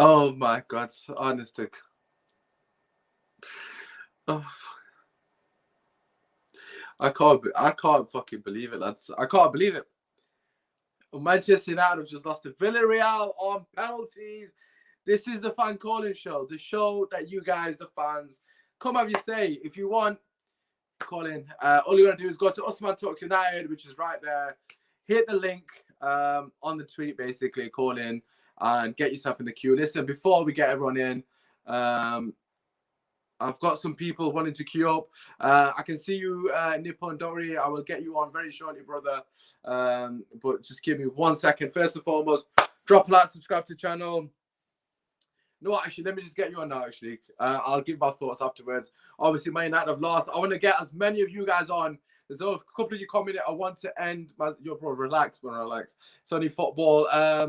Oh my God, honestly. Oh, I can't fucking believe it, lads. I can't believe it. Manchester United have just lost to Villarreal on penalties. This is the fan calling show, the show that you guys, the fans, come have your say. If you want, call in. All you gotta do is go to Usmaan Talks United, which is right there. Hit the link on the tweet, basically, call in and get yourself in the queue. Listen, before we get everyone in, I've got some people wanting to queue up. I can see you, Nippon. Don't worry, I will get you on very shortly, brother. But just give me 1 second. First and foremost, drop a like, subscribe to the channel. No, actually, let me just get you on now, actually. I'll give my thoughts afterwards. Obviously, Man United have lost. I want to get as many of you guys on. There's a couple of you commenting. I want to end your bro. Relax, bro. Relax. It's only football. I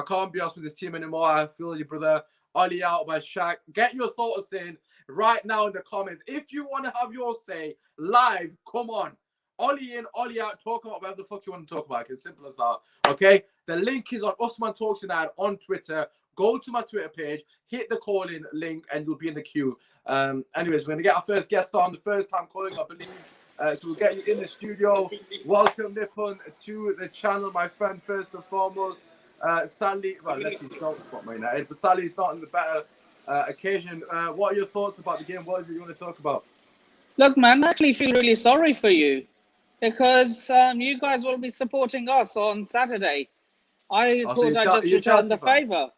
can't be honest with this team anymore. I feel you, brother. Ollie out by Shaq. Get your thoughts in right now in the comments. If you want to have your say live, come on. Ollie in, Ollie out. Talk about whatever the fuck you want to talk about. It's simple as that. Okay? The link is on Usmaan Talks United on Twitter. Go to my Twitter page, hit the call-in link, and you'll be in the queue. Anyways, we're going to get our first guest on, the first time calling, I believe. So we'll get you in the studio. Welcome, Nippon, to the channel, my friend, first and foremost. Sadly, well, let's see, don't spot my United, but sadly, it's not in the better occasion. What are your thoughts about the game? What is it you want to talk about? Look, man, I actually feel really sorry for you because you guys will be supporting us on Saturday. I thought I'd just return the favor.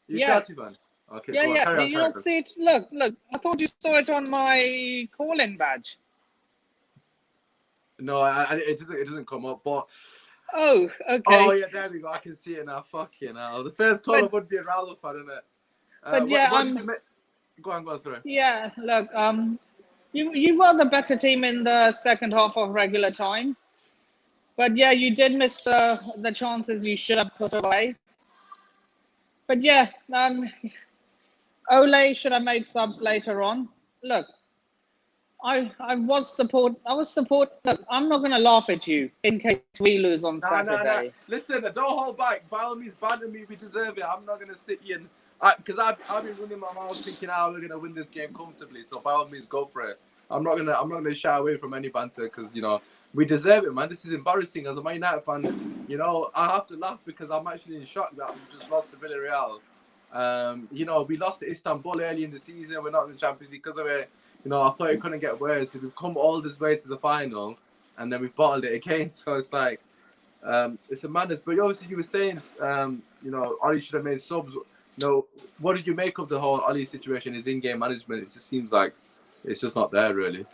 You're Chelsea fan? Okay, yeah, go on. yeah. Carry Do on, you not see it? Look. I thought you saw it on my call-in badge. No, it doesn't come up, but... Oh, okay. Oh, yeah, there we go. I can see it now. Fucking hell. The first caller would be a Real fan, isn't it? But yeah, what did you make? Go on, sorry. Yeah, look, you were the better team in the second half of regular time. But yeah, you did miss the chances you should have put away. But yeah, Ole should have made subs later on. Look, I was support. Look, I'm not gonna laugh at you in case we lose on Saturday. Nah. Listen, don't hold back. By all means, banter me. We deserve it. I'm not gonna sit here and because I've been running my mouth thinking, we're gonna win this game comfortably. So by all means, go for it. I'm not gonna shy away from any banter because we deserve it, man. This is embarrassing as a Man United fan. I have to laugh because I'm actually in shock that we just lost to Villarreal. We lost to Istanbul early in the season. We're not in the Champions League because of it. I thought it couldn't get worse. We've come all this way to the final, and then we've bottled it again. So it's like, it's a madness. But obviously, you were saying, Ollie should have made subs. What did you make of the whole Ollie situation? His in-game management. It just seems like it's just not there, really.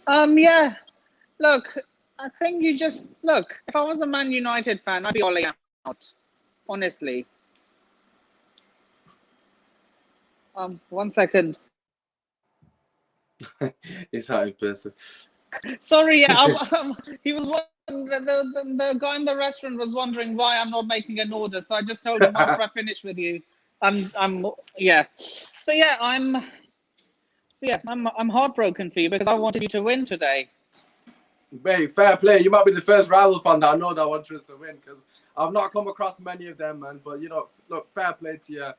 Yeah. Look, I think you just look. If I was a Man United fan, I'd be Ollie out. Honestly. 1 second. It's not in person. Sorry, yeah, he was. The guy in the restaurant was wondering why I'm not making an order, so I just told him after I finish with you, yeah. So yeah, I'm heartbroken for you because I wanted you to win today. Mate, fair play. You might be the first rival fan that I know that wants us to win because I've not come across many of them, man. But look, fair play to you.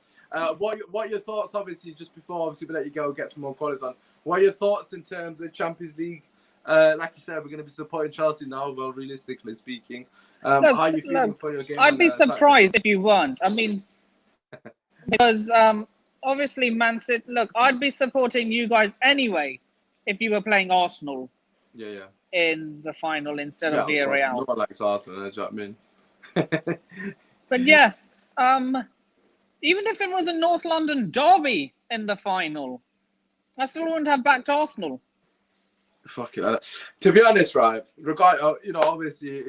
What are your thoughts? Obviously, just before we let you go, get some more callers on. What are your thoughts in terms of Champions League? Like you said, we're going to be supporting Chelsea now. Well, realistically speaking, how are you feeling for your game? I'd be surprised if you weren't. I mean, because obviously, Man City. Look, I'd be supporting you guys anyway if you were playing Arsenal. Yeah. In the final instead of Villarreal. No one likes Arsenal, do you know what I mean? But yeah, even if it was a North London derby in the final, I still wouldn't have backed Arsenal. Fuck it. To be honest, right, obviously,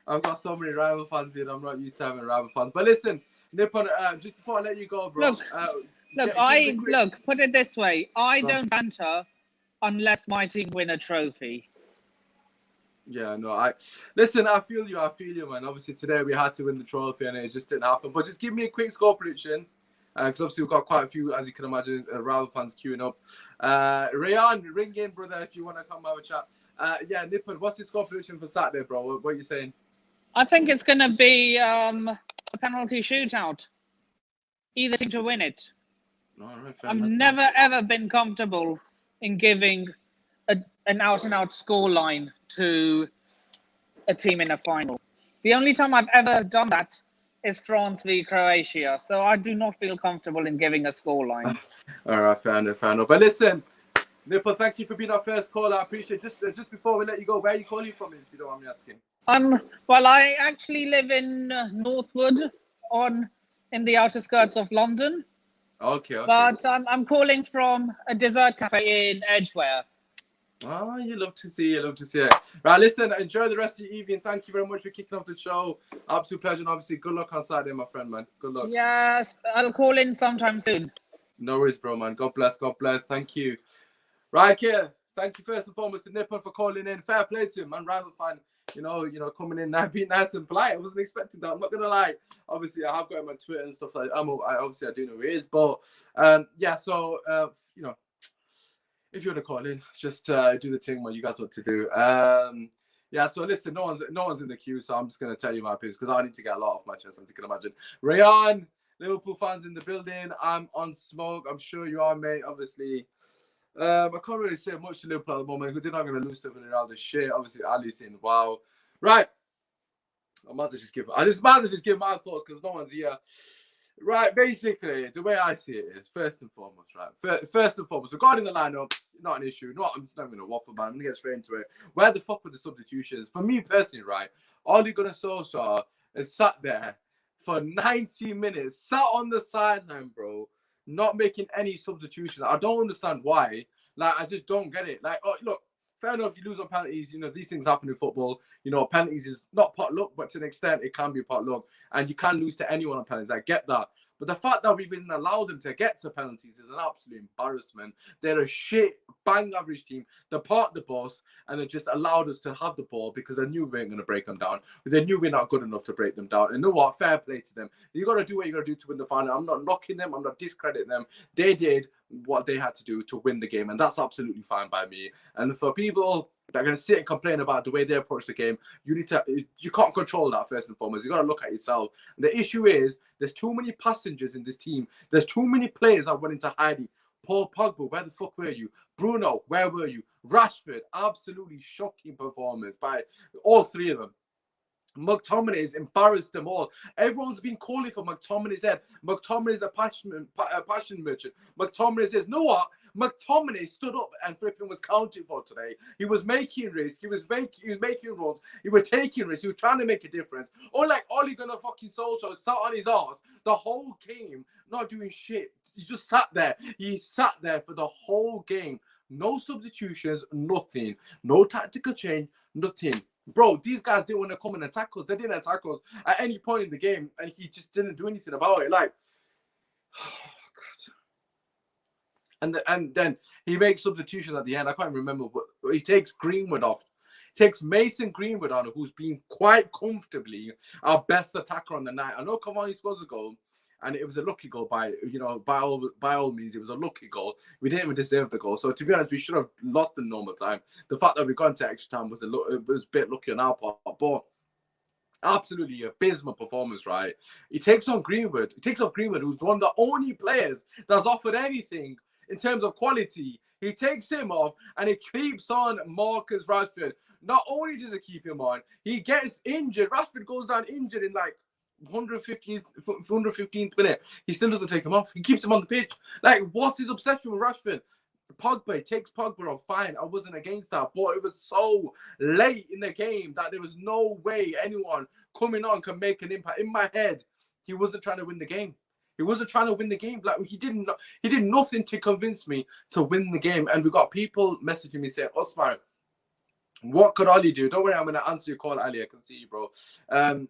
I've got so many rival fans here. I'm not used to having rival fans. But listen, Nippon, just before I let you go, bro. Look, put it this way. I don't banter unless my team win a trophy. Yeah, no, listen, I feel you, man. Obviously, today we had to win the trophy and it just didn't happen. But just give me a quick score prediction. Because obviously we've got quite a few, as you can imagine, rival fans queuing up. Rayan, ring in, brother, if you want to come have a chat. Yeah, Nippon, what's your score prediction for Saturday, bro? What are you saying? I think it's going to be a penalty shootout. either team to win it. All right, fair I've enough. never ever been comfortable in giving an out-and-out scoreline to a team in a final. The only time I've ever done that is France v Croatia, so I do not feel comfortable in giving a scoreline. All right, fair enough, fair enough. But listen, Nipple, thank you for being our first caller. I appreciate it. Just before we let you go, where are you calling from, if you don't mind me asking? Well, I actually live in Northwood, in the outer skirts of London. Okay, okay. But I'm calling from a dessert cafe in Edgware. Oh, you love to see it. Right, listen, enjoy the rest of your evening. Thank you very much for kicking off the show. Absolute pleasure, and obviously, good luck on Saturday, my friend, man. Good luck. Yes, I'll call in sometime soon. No worries, bro, man. God bless, God bless. Thank you. Right, here. Thank you first and foremost to Nippon for calling in. Fair play to him, man. Rather fun, you know, coming in now, being nice and polite. I wasn't expecting that. I'm not gonna lie. Obviously, I have got him on Twitter and stuff like that. I do know who he is, but yeah. So if you want to call in, just do the thing what you guys want to do. Yeah, so listen, no one's in the queue, so I'm just gonna tell you my opinions because I need to get a lot off my chest, as you can imagine. Rayan, Liverpool fans in the building. I'm on smoke. I'm sure you are, mate. Obviously, I can't really say much to Liverpool at the moment. They're not gonna lose to Villarreal. The shit. Obviously, Ali's saying wow. Right. I might just give my thoughts because no one's here. Right, basically, the way I see it is, first and foremost, regarding the lineup, not an issue. I'm just not going to waffle, man. I'm going to get straight into it. Where the fuck were the substitutions? For me personally, right, Ole Gunnar Solskjaer has sat there for 90 minutes, sat on the sideline, bro, not making any substitutions. I don't understand why. Like, I just don't get it. Like, oh, look, fair enough, you lose on penalties. These things happen in football. Penalties is not pot luck, but to an extent, it can be pot luck. And you can lose to anyone on penalties. I get that. But the fact that we've even allowed them to get to penalties is an absolute embarrassment. They're a shit, bang average team. They parked the bus and they just allowed us to have the ball because they knew we weren't going to break them down. They knew we're not good enough to break them down. And you know what? Fair play to them. You got to do what you got to do to win the final. I'm not knocking them. I'm not discrediting them. They did what they had to do to win the game. And that's absolutely fine by me. And for people that are going to sit and complain about the way they approach the game, you can't control that first and foremost. You got to look at yourself. And the issue is there's too many passengers in this team. There's too many players that went into hiding. Paul Pogba, where the fuck were you? Bruno, where were you? Rashford, absolutely shocking performance by all three of them. McTominay's embarrassed them all. Everyone's been calling for McTominay's head. McTominay's a passion merchant. McTominay says, know what? McTominay stood up and flipping was counting for today. He was making risks. He was making runs. He was taking risks. He was trying to make a difference. Unlike Ole Gunnar fucking Solskjaer sat on his arse the whole game, not doing shit. He just sat there. He sat there for the whole game. No substitutions, nothing. No tactical change, nothing. Bro, these guys didn't want to come and attack us. They didn't attack us at any point in the game, and he just didn't do anything about it. Like, oh God. And then he makes substitutions at the end. I can't remember, but he takes Greenwood off. Takes Mason Greenwood on, who's been quite comfortably our best attacker on the night. I know Cavani scores a goal, and it was a lucky goal by all means, it was a lucky goal. We didn't even deserve the goal. So to be honest, we should have lost in normal time. The fact that we got into extra time was a bit lucky on our part, but absolutely abysmal performance, right? He takes on Greenwood. Who's one of the only players that's offered anything in terms of quality. He takes him off and he keeps on Marcus Rashford. Not only does he keep him on, he gets injured. Rashford goes down injured in like 115th minute. He still doesn't take him off. He keeps him on the pitch. Like, what's his obsession with Rashford? Pogba takes Pogba off. Fine, I wasn't against that, but it was so late in the game that there was no way anyone coming on can make an impact. In my head, he wasn't trying to win the game. Like, he did nothing to convince me to win the game. And we got people messaging me saying, Usmaan, what could Ali do? Don't worry, I'm going to answer your call, Ali. I can see you, bro. I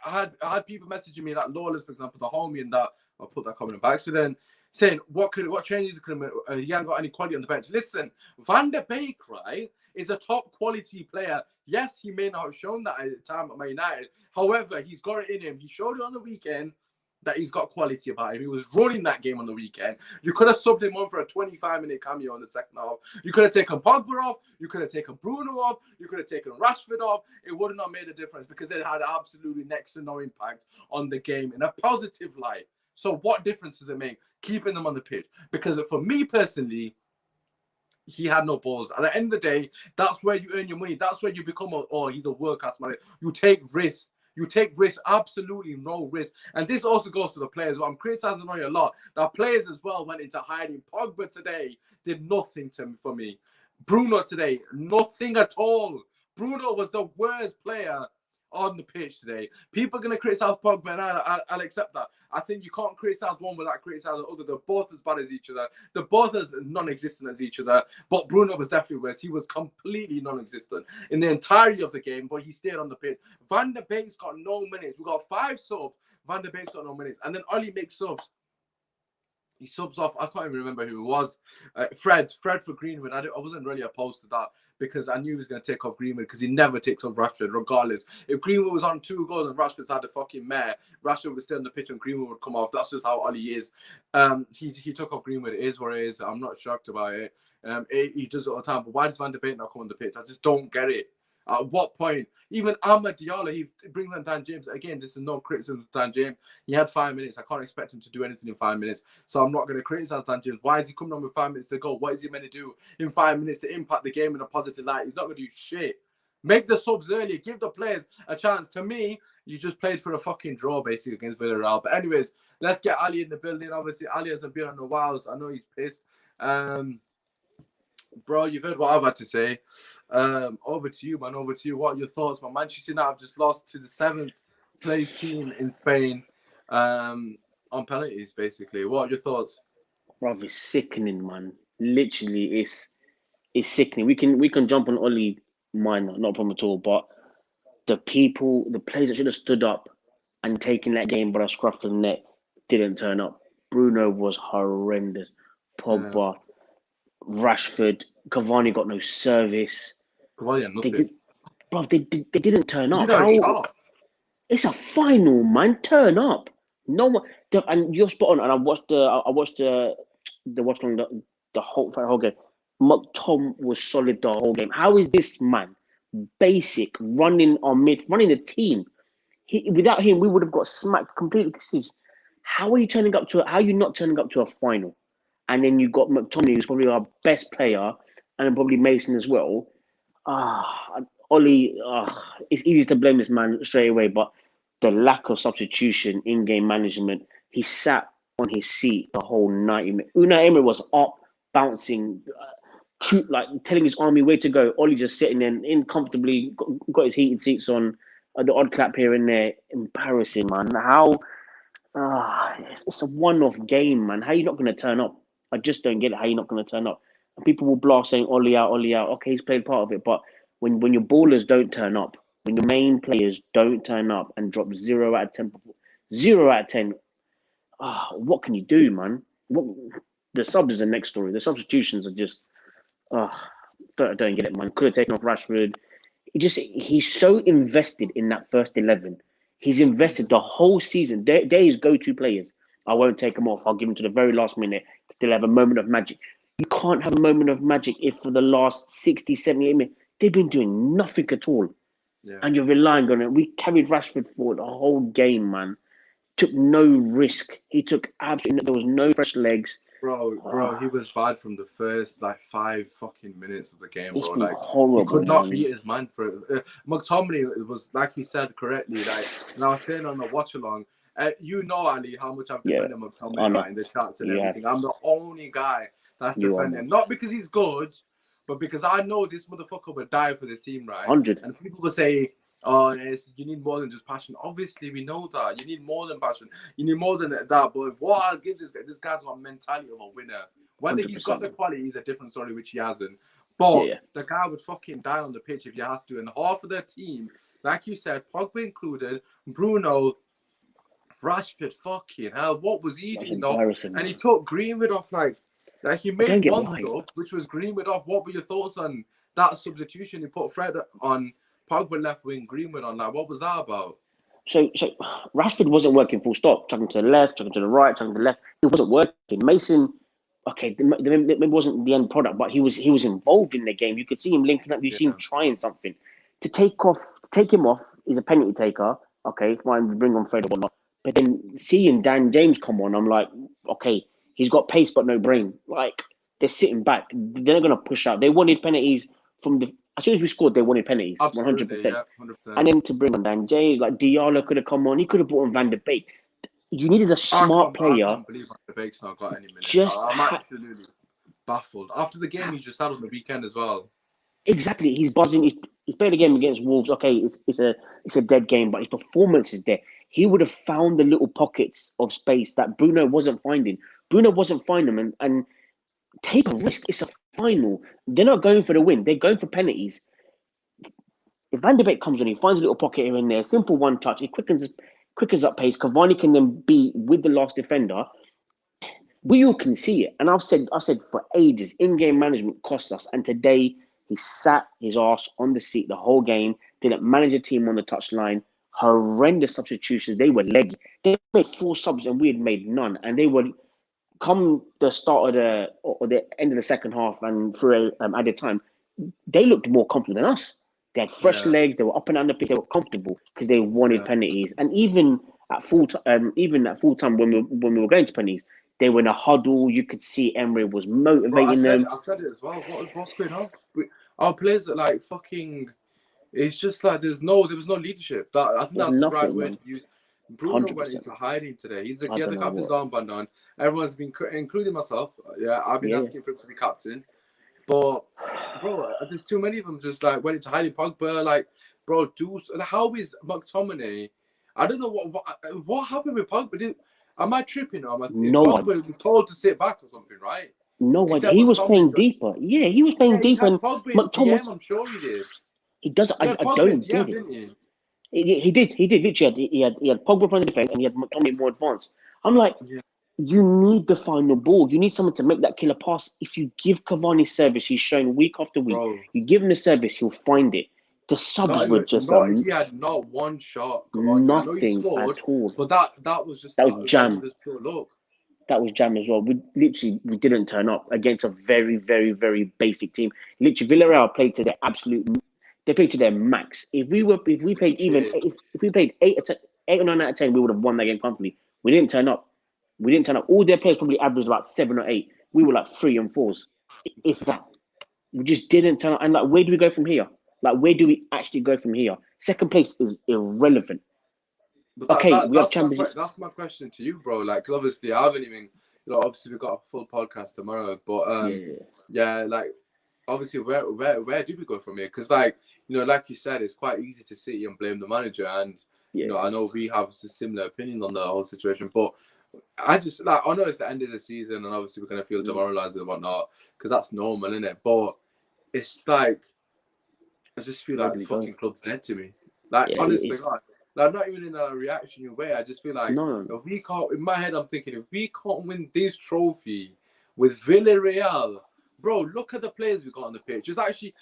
had people messaging me, like Lawless, for example, the homie, and that I'll put that comment by accident, saying what changes could he hasn't got any quality on the bench. Listen, Van der Beek, right, is a top quality player. Yes, he may not have shown that at the time at Man United. However, he's got it in him. He showed it on the weekend that he's got quality about him. He was running that game on the weekend. You could have subbed him on for a 25-minute cameo in the second half. You could have taken Pogba off. You could have taken Bruno off. You could have taken Rashford off. It would have not made a difference because it had absolutely next to no impact on the game in a positive light. So what difference does it make keeping them on the pitch? Because for me personally, he had no balls. At the end of the day, that's where you earn your money. That's where you become he's a world-class man. You take risks. You take risks, absolutely no risk. And this also goes to the players. I'm criticizing on you a lot. The players as well went into hiding. Pogba today did nothing for me. Bruno today, nothing at all. Bruno was the worst player on the pitch today. People are going to criticize Pogba, and I'll accept that. I think you can't criticize one without criticizing the other. They're both as bad as each other. They're both as non-existent as each other. But Bruno was definitely worse. He was completely non-existent in the entirety of the game, but he stayed on the pitch. Van der Beek's got no minutes. We got 5 subs. Van der Beek's got no minutes. And then Oli makes subs. He subs off. I can't even remember who it was. Fred for Greenwood. I wasn't really opposed to that because I knew he was going to take off Greenwood because he never takes off Rashford, regardless. If Greenwood was on 2 goals and Rashford's had a fucking mare, Rashford was still on the pitch and Greenwood would come off. That's just how Oli is. He took off Greenwood. It is what it is. I'm not shocked about it. He does it all the time. But why does Van der Beek not come on the pitch? I just don't get it. At what point? Even Ahmed Diallo, he brings on Dan James. Again, this is no criticism of Dan James. He had 5 minutes. I can't expect him to do anything in 5 minutes. So I'm not going to criticize Dan James. Why is he coming on with 5 minutes to go? What is he meant to do in 5 minutes to impact the game in a positive light? He's not going to do shit. Make the subs earlier. Give the players a chance. To me, you just played for a fucking draw, basically, against Villarreal. But anyways, let's get Ali in the building. Obviously, Ali hasn't been on a while, so I know he's pissed. Bro, you've heard what I've had to say. Over to you, man. Over to you. What are your thoughts, man? Manchester United have just lost to the 7th place team in Spain on penalties, basically. What are your thoughts? Bro, it's sickening, man. Literally, it's sickening. We can jump on Oli, mine, not a problem at all. But the players that should have stood up and taken that game by the scruff of the neck didn't turn up. Bruno was horrendous. Pogba. Rashford, Cavani got no service. Cavani had nothing. They didn't turn up. It's a final, man. Turn up. No one. And you're spot on. And I watched the whole game. McTom was solid the whole game. How is this man basic running the team? Without him, we would have got smacked completely. How are you not turning up to a final? And then you got McTominay, who's probably our best player, and then probably Mason as well. Oli, it's easy to blame this man straight away, but the lack of substitution, in-game management, he sat on his seat the whole 90 minutes. Unai Emery was up, bouncing, telling his army where to go. Oli just sitting there, comfortably, got his heated seats on, the odd clap here and there. Embarrassing, man. It's a one-off game, man. How are you not going to turn up? I just don't get it. How you're not going to turn up? And people will blast saying Oli out. Okay, he's played part of it, but when your ballers don't turn up, when your main players don't turn up and drop 0 out of 10, what can you do, man? The sub is the next story. The substitutions are just, don't get it, man. Could have taken off Rashford. He's so invested in that first 11. He's invested the whole season. They're his go-to players. I won't take them off. I'll give them to the very last minute. They'll have a moment of magic. You can't have a moment of magic if for the last 60, 70 minutes, they've been doing nothing at all. Yeah. And you're relying on it. We carried Rashford for the whole game, man. Took no risk. He took absolutely, there was no fresh legs. Bro, he was bad from the first 5 fucking minutes of the game, bro. It's been horrible, he could not man. beat his man for it. McTominay, it was like he said correctly. And I was saying on the watch along, you know, Ali, how much I've defended McTominay in the chats and everything. I'm the only guy that's defending him. Not because he's good, but because I know this motherfucker would die for this team, right? 100. And people will say, oh, yes, you need more than just passion. Obviously, we know that. You need more than passion. You need more than that. But what I'll give this guy's got a mentality of a winner. Whether 100%. He's got the quality is a different story, which he hasn't. But the guy would fucking die on the pitch if you have to. And half of their team, like you said, Pogba included, Bruno, Rashford, fucking hell, what was he doing though? And he took Greenwood off like he made one sub, which was Greenwood off. What were your thoughts on that substitution? He put Fred on Pogba left wing, Greenwood on what was that about? So Rashford wasn't working full stop, chucking to the left, chucking to the right, chucking to the left. He wasn't working. Mason, okay, maybe wasn't the end product, but he was involved in the game. You could see him linking up. You see him trying something. To take him off is a penalty taker. Okay, fine, we bring on Fred or whatnot. But then seeing Dan James come on, I'm like, okay, he's got pace but no brain. Like, they're sitting back. They're not going to push out. They wanted penalties from the... As soon as we scored, they wanted penalties, Absolutely, 100%. yeah, 100%. And then to bring on Dan James, like Diallo could have come on. He could have brought on Van der Beek. You needed a smart I player. can't believe the Bake's not got any minutes. Just I'm absolutely baffled. After the game he just had on the weekend as well. Exactly. He's buzzing. He's played a game against Wolves. Okay, it's a dead game, but his performance is there. He would have found the little pockets of space that Bruno wasn't finding. Bruno wasn't finding them, and take a risk. It's a final. They're not going for the win. They're going for penalties. If Van der Beek comes on, he finds a little pocket here and there. Simple one touch. He quickens up pace. Cavani can then be with the last defender. We all can see it. And I've said for ages, in-game management costs us. And today he sat his ass on the seat the whole game, didn't manage a team on the touchline. Horrendous substitutions. They were leggy. They made 4 subs and we had made none. And they were come the start of the end of the second half and through added time, they looked more confident than us. They had fresh legs. They were up and down the pitch. They were comfortable because they wanted penalties. And even at full time, when we were going to penalties, they were in a huddle. You could see Emery was motivating them. I said it as well. What's going on? Our players are like fucking. It's just like there was no leadership. I think that's the right word to use. Bruno 100%. Went into hiding today. He had the captain's armband on. Everyone's been, including myself. Yeah, I've been asking for him to be captain. But, bro, there's too many of them just like went into hiding. Pogba, like, bro, how is McTominay? I don't know what happened with Pogba. Am I tripping? Pogba was told to sit back or something, right? No one. He was playing deeper. Yeah, he was playing deeper. And McTominay, I'm sure he did. He does. I don't get it. He did. Literally, he had Pogba playing the defense and he had McTominay more advanced. I'm like, you need the final ball. You need someone to make that killer pass. If you give Cavani service, he's showing week after week. Bro. You give him the service, he'll find it. The subs were just he had not one shot. Cavani. Nothing I know he scored, at all. But that was just jam. That was just pure luck. That was jam as well. We didn't turn up against a very, very, very basic team. Literally, Villarreal played to their absolute. They played to their max. If we played 8 or 9 out of 10, we would have won that game comfortably. We didn't turn up. All their players probably averaged about 7 or 8. We were like 3 and 4s, if that. We just didn't turn up. And like, where do we go from here? Like, where do we actually go from here? Second place is irrelevant. But that's my question to you, bro. Like, because obviously I haven't even, obviously we've got a full podcast tomorrow. But like, obviously where do we go from here? Because like you said, it's quite easy to sit here and blame the manager, and I know we have a similar opinion on the whole situation. But I just I know it's the end of the season, and obviously we're gonna feel demoralized and whatnot because that's normal, isn't it? But it's like I just feel like the fucking club's dead to me. Like honestly, like not even in a reactionary way. I just feel like if we can't. In my head, I'm thinking if we can't win this trophy with Villarreal. Bro, look at the players we got on the pitch. It's actually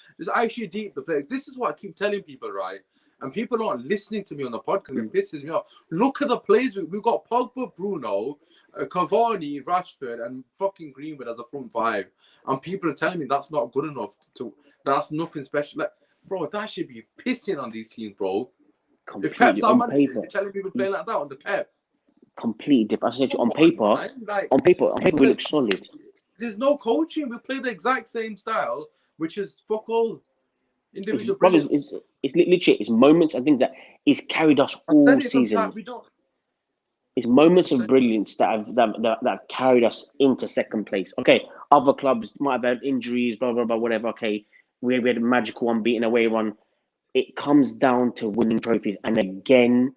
deep. The players. This is what I keep telling people, right? And people aren't listening to me on the podcast. It pisses me off. Look at the players we've got: Pogba, Bruno, Cavani, Rashford, and fucking Greenwood as a front 5. And people are telling me that's not good enough. That's nothing special. Like, bro, that should be pissing on these teams, bro. Completely. If Pep's our manager, you're telling people playing like that on the Pep. Completely different. I said on paper, we look solid. There's no coaching. We play the exact same style, which is fuck all. Individual brilliance. It's literally it's moments and things that is carried us all season. It's moments of brilliance that have carried us into second place. Okay, other clubs might have had injuries, blah blah blah, whatever. Okay, we had a magical unbeaten away run. It comes down to winning trophies, and again,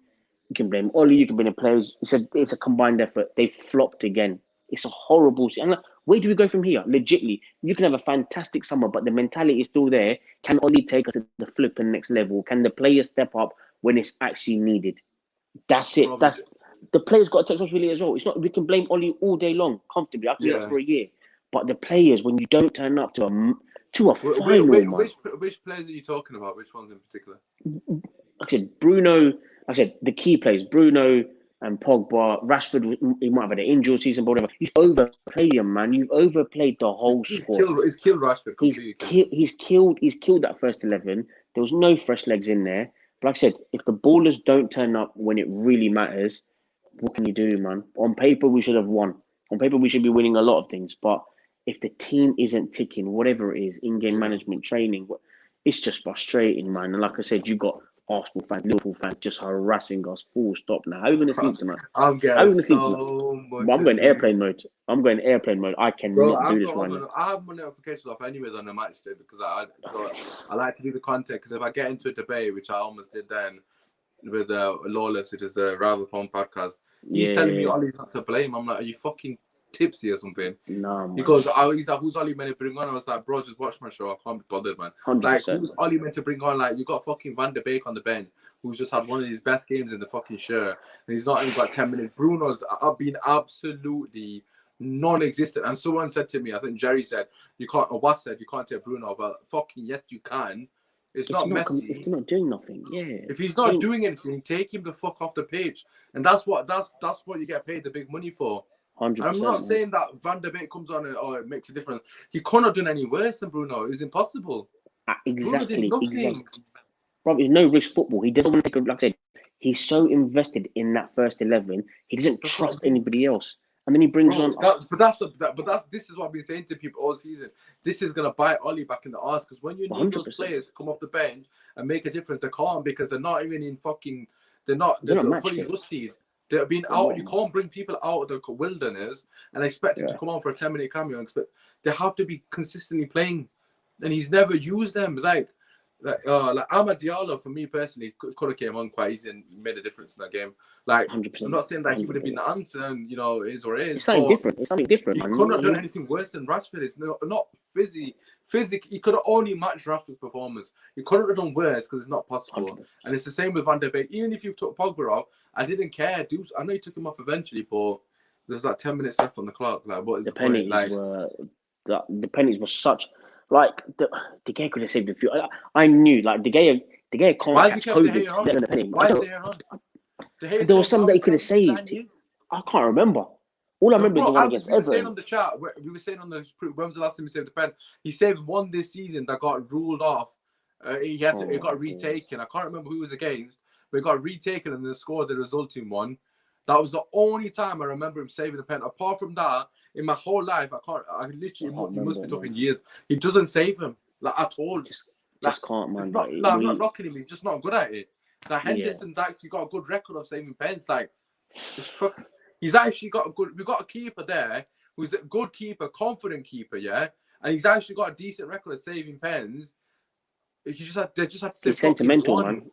you can blame Oli, you can blame the players. It's a combined effort. They flopped again. It's a horrible. And where do we go from here? Legitly, you can have a fantastic summer, but the mentality is still there. Can Oli take us to the flipping next level? Can the players step up when it's actually needed? That's it. That's the players got to take responsibility as well. It's not we can blame Oli all day long, comfortably. I can do that for a year, but the players, when you don't turn up to a final, which players are you talking about? Which ones in particular? Like I said, Bruno. I said the key players: Bruno and Pogba. Rashford, he might have had an injury season, but whatever. You've overplayed him, man. You've overplayed the whole squad. He's killed Rashford. He's killed that first 11. There was no fresh legs in there. But like I said, if the ballers don't turn up when it really matters, what can you do, man? On paper, we should have won. On paper, we should be winning a lot of things. But if the team isn't ticking, whatever it is, in-game management, training, it's just frustrating, man. And like I said, you got Arsenal fans, Liverpool fans just harassing us full stop now. How are we going to sleep tonight? I'm How are we getting going to sleep tonight? so much. Well, I'm going airplane mode. I cannot do this right now. I have my notifications off anyways on the match day because I like to do the content, because if I get into a debate, which I almost did then with Lawless, which is the Rather Fun podcast, he's telling me Ollie's not to blame. I'm like, are you fucking tipsy or something? No, man. He goes, he's like, who's Ollie meant to bring on? I was like, bro, just watch my show. I can't be bothered, man. 100%. Like, who's Ollie meant to bring on? Like, you got fucking Van de Beek on the bench, who's just had one of his best games in the fucking shirt, and he's not even got 10 minutes. Bruno's been absolutely non-existent. And someone said to me, I think Jerry said, you can't, or what said, you can't take Bruno, but fucking yes, you can. It's not messy. It's not doing nothing. Yeah. If he's not doing anything, take him the fuck off the pitch, and that's what you get paid the big money for. 100%. I'm not saying that Van der Beek comes on or it makes a difference. He couldn't have done any worse than Bruno. It was impossible. Exactly. Bruno did nothing. Bro, it's no risk football. He doesn't want to take a, like I said, he's so invested in that first 11. He doesn't trust anybody else. And then he brings on. This is what I've been saying to people all season. This is gonna bite Ollie back in the arse, because when you need 100%. those players to come off the bench and make a difference, they can't, because they're not even in fucking. They're not fully rusted. They're being out. You can't bring people out of the wilderness and expect them to come on for a 10-minute cameo. They have to be consistently playing, and he's never used them. It's like Amad Diallo, for me personally, could have came on quite easy and made a difference in that game. Like, 100%. I'm not saying that he would have been the answer, and it is or it is. It's something different. It's something different. He couldn't have done anything worse than Rashford. It's not physical. He could have only matched Rashford's performance. He couldn't have done worse, because it's not possible. 100%. And it's the same with Van der Beek. Even if you took Pogba off, I didn't care. I know you took him off eventually, but there's like 10 minutes left on the clock. Like, what is the penalties point? Like, the penalties were such. Like, De Gea could have saved a few. I knew, like, De Gea can't catch COVID. Why is De Gea on? There was some that he could have saved. I can't remember. All I remember is the one against Everton. We were saying on the chat, when was the last time he saved a pen? He saved one this season that got ruled off. It got retaken. I can't remember who it was against, but it got retaken and then scored the resulting one. That was the only time I remember him saving a pen. Apart from that, in my whole life, he must be talking years. He doesn't save them, like, at all. Just can't, man. I'm not knocking him. He's just not good at it. Like, Henderson's actually got a good record of saving pens. Like, he's actually got we've got a keeper there who's a good keeper, confident keeper, yeah? And he's actually got a decent record of saving pens. They just have to save. He's sentimental, man.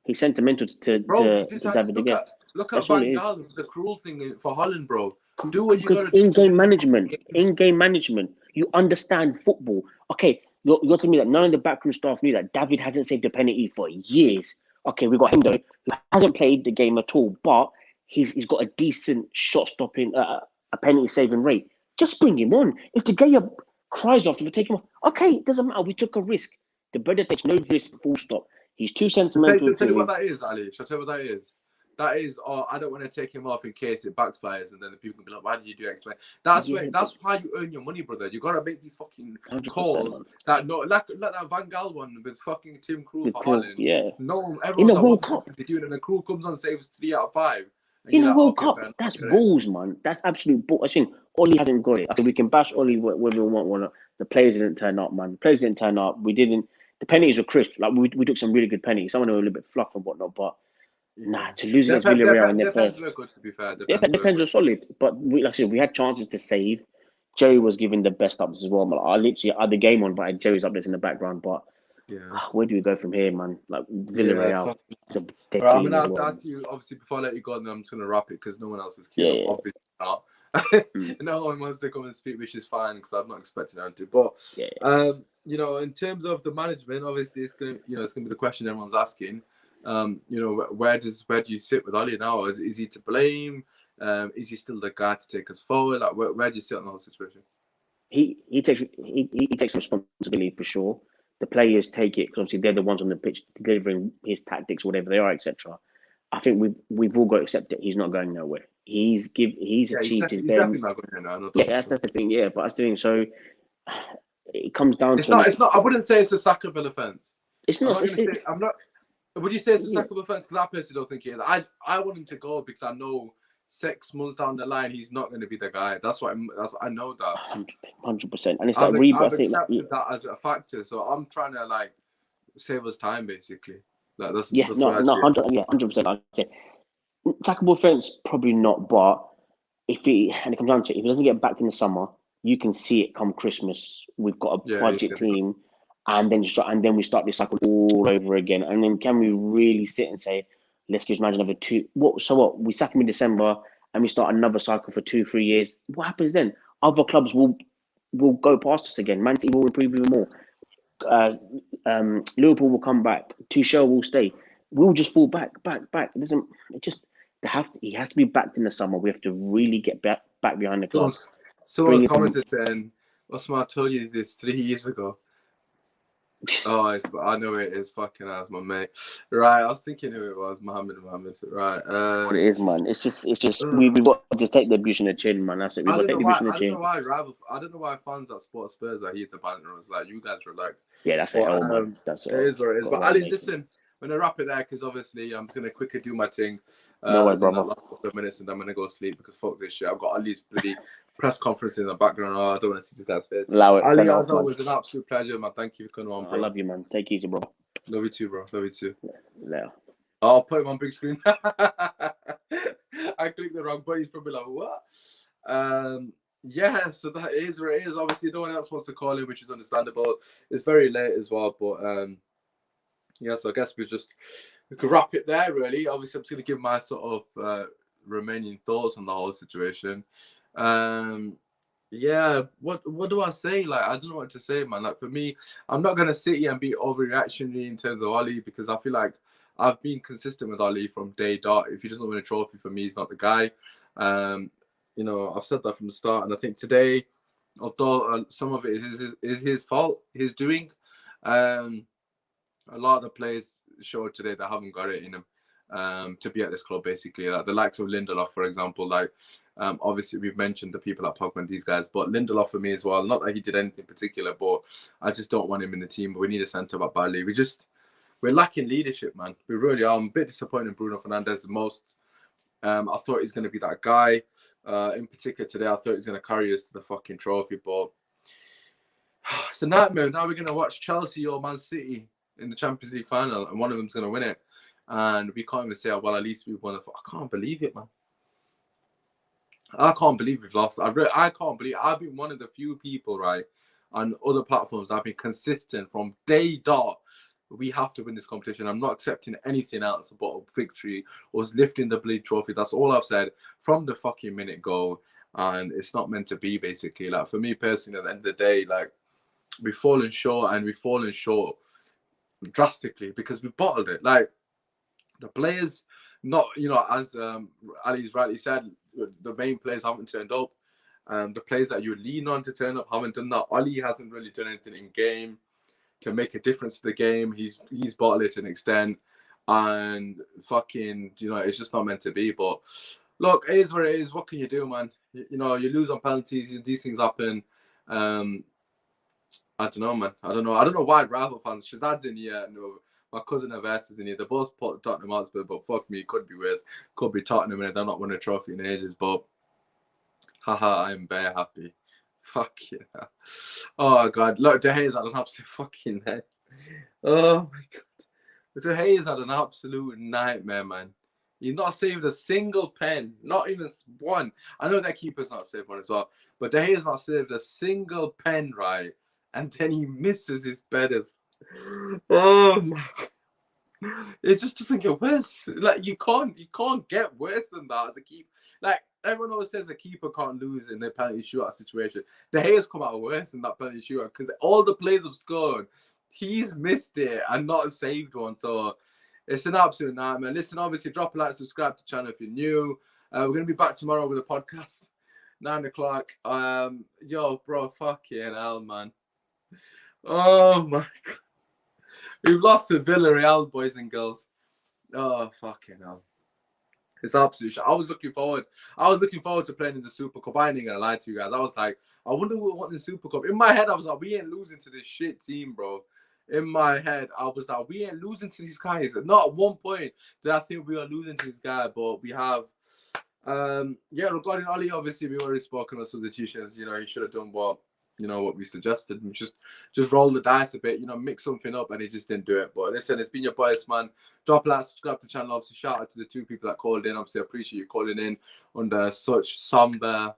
He's sentimental to David De Gea. Look at Van Gaal, the cruel thing for Holland, bro. Do what you got to do. In-game management. You understand football. Okay, you're telling me that none of the backroom staff knew that David hasn't saved a penalty for years. Okay, we got Hendo, who hasn't played the game at all, but he's got a decent shot-stopping, a penalty-saving rate. Just bring him on. If De Gea cries after we take him off, okay, it doesn't matter. We took a risk. The brother takes no risk, full stop. He's too sentimental. Tell you what that is, Ali. Shall I tell you what that is? That is, I don't want to take him off in case it backfires, and then the people can be like, "Why did you do X, Y?" That's how you earn your money, brother. You gotta make these fucking calls. Like that Van Gaal one with fucking Tim Krul for Holland. Yeah. No, everyone's like, "What the fuck is he doing?" And then Krul comes on, saves 3 out of 5. In a World Cup, that's balls, man. That's absolute balls. I think Ollie hasn't got it. I think we can bash Ollie whether we want. The players didn't turn up, man. The players didn't turn up. We didn't. The penalties were crisp. Like, we took some really good penalties. Some of them were a little bit fluff and whatnot, but to lose against Villarreal in their first. Good, to be fair. Depends were solid, but like I said, we had chances to save. Joey was giving the best ups as well. I literally had the game on, but I had Joey's updates in the background. But where do we go from here, man? Like, Villarreal. I'm gonna have to ask you, obviously, before I let you go, and I'm just gonna wrap it because no one else is queued up. Obviously not. No one wants to come and speak, which is fine because I'm not expecting them to. But in terms of the management, obviously it's gonna be the question everyone's asking. Where do you sit with Ollie now? Is he to blame? Is he still the guy to take us forward? Like, where do you sit on the whole situation? He takes responsibility for sure. The players take it because obviously they're the ones on the pitch delivering his tactics, whatever they are, etc. I think we've all got to accept it. He's not going nowhere. He's achieved his bare. He's definitely not going nowhere. That's the thing. Yeah, but that's the thing. So it comes down to. It's not. I wouldn't say it's a sackable offence. It's not. I'm not. Would you say it's a sackable offence? Because I personally don't think it is. I want him to go because I know 6 months down the line, he's not going to be the guy. That's what I know that. 100%. And it's like Reba. I've accepted that as a factor, so I'm trying to like save us time, basically. Like that's what I see it. 100%. Like I say, tackable fence probably not, but if it comes down to it, if it doesn't get back in the summer, you can see it come Christmas. We've got a budget team, and then we start this cycle all over again. And then can we really sit and say, let's just imagine another 2? What? We sack him in December, and we start another cycle for 2-3 years. What happens then? Other clubs will go past us again. Man City will improve even more. Liverpool will come back. Tuchel will stay. We'll just fall back. It doesn't. It just. He has to be backed in the summer. We have to really get back behind the club. Someone's commented saying, Usmaan told you this 3 years ago. Oh, I know it is. Fucking ass, my mate. Right, I was thinking who it was. Mohammed. Right. That's what it is, man. It's just we've got to just take the abuse in the chin, man. That's it. We've got to take the abuse in the chin. I don't know why fans that support Spurs are here to banter us. Like, you guys relax. Yeah, that's it. That's it is what it is. But at least listen, I'm going to wrap it there because obviously I'm just going to quickly do my thing. No way, brother. In the last couple of minutes, and I'm going to go sleep because fuck this shit. I've got at least bloody press conferences in the background. Oh, I don't want to see this guy's face. Allow it. Ali, as always, an absolute pleasure, man. Thank you for coming on, bro. I love you, man. Take it easy, bro. Love you too, bro. Love you too. Yeah. I'll put him on big screen. I clicked the wrong button. He's probably like, what? Yeah, so that is where it is. Obviously, no one else wants to call in, which is understandable. It's very late as well, but yeah, so I guess we could wrap it there, really. Obviously, I'm just going to give my sort of remaining thoughts on the whole situation. Yeah, what do I say? Like, I don't know what to say, man. Like, for me, I'm not going to sit here and be overreactionary in terms of Ali because I feel like I've been consistent with Ali from day dot. If he doesn't win a trophy, for me, he's not the guy. You know, I've said that from the start, and I think today, although some of it is his fault, his doing, a lot of the players showed today that haven't got it in them to be at this club, basically. Like the likes of Lindelof, for example. Like, obviously, we've mentioned the people at Pogba and these guys, but Lindelof for me as well. Not that he did anything particular, but I just don't want him in the team. We need a centre-back badly. We're lacking leadership, man. We really are. I'm a bit disappointed in Bruno Fernandes the most. I thought he's going to be that guy. In particular today, I thought he's going to carry us to the fucking trophy, but it's a nightmare. Now we're going to watch Chelsea or Man City in the Champions League final, and one of them's going to win it. And we can't even say, well, at least we won it. I can't believe it, man. I can't believe we've lost. I can't believe I've been one of the few people, right, on other platforms that have been consistent from day dot. We have to win this competition. I'm not accepting anything else but a victory or lifting the bleed trophy. That's all I've said from the fucking minute go. And it's not meant to be, basically. Like, for me personally, at the end of the day, like, we've fallen short, and we've fallen short drastically because we bottled it. Like, the players, not, you know, as Ali's rightly said, the main players haven't turned up. The players that you lean on to turn up haven't done that. Ali hasn't really done anything in game to make a difference to the game. He's bottled it to an extent, and fucking, you know, it's just not meant to be. But look, it is what it is. What can you do, man? You know, you lose on penalties. These things happen. I don't know, man. I don't know why rival fans. Shazad's in here. No, my cousin Avest is in here. They both put Tottenham Hotspur, but fuck me, it could be worse. Could be Tottenham, and they're not winning a trophy in ages. But haha, I'm very happy. Fuck yeah. Oh god, look, De Gea's had an absolute fucking head. Oh my god, De Gea's had an absolute nightmare, man. He's not saved a single pen, not even one. I know that keeper's not saved one as well, but De Gea's not saved a single pen, right? And then he misses his betters. Oh my. It just doesn't get worse. Like, you can't get worse than that as a keeper. Like, everyone always says a keeper can't lose in the penalty shootout situation. De Gea's come out worse in that penalty shootout because all the players have scored. He's missed it and not saved one. So it's an absolute nightmare. Listen, obviously, drop a like, subscribe to the channel if you're new. We're going to be back tomorrow with a podcast, 9 o'clock. Yo, bro, fucking hell, man. Oh, my God. We've lost to Villarreal, boys and girls. Oh, fucking hell. It's absolute shit. I was looking forward to playing in the Super Cup. I ain't gonna lie to you guys. I was like, I wonder who will win the Super Cup. In my head, I was like, we ain't losing to this shit team, bro. In my head, I was like, we ain't losing to these guys. Not at one point did I think we were losing to this guy, but we have. Yeah, regarding Ollie, obviously we already spoken on substitutions. You know, he should have done what we suggested, and just roll the dice a bit. You know, mix something up, and he just didn't do it. But listen, it's been your boy Usmaan. Drop a like, subscribe to the channel. Obviously, shout out to the 2 people that called in. Obviously, I appreciate you calling in under such somber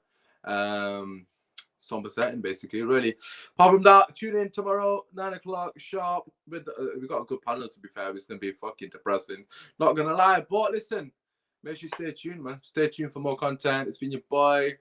setting, basically. Really. Apart from that, tune in tomorrow, 9 o'clock sharp. With we got a good panel. To be fair, it's gonna be fucking depressing. Not gonna lie, but listen. Make sure you stay tuned, man. Stay tuned for more content. It's been your boy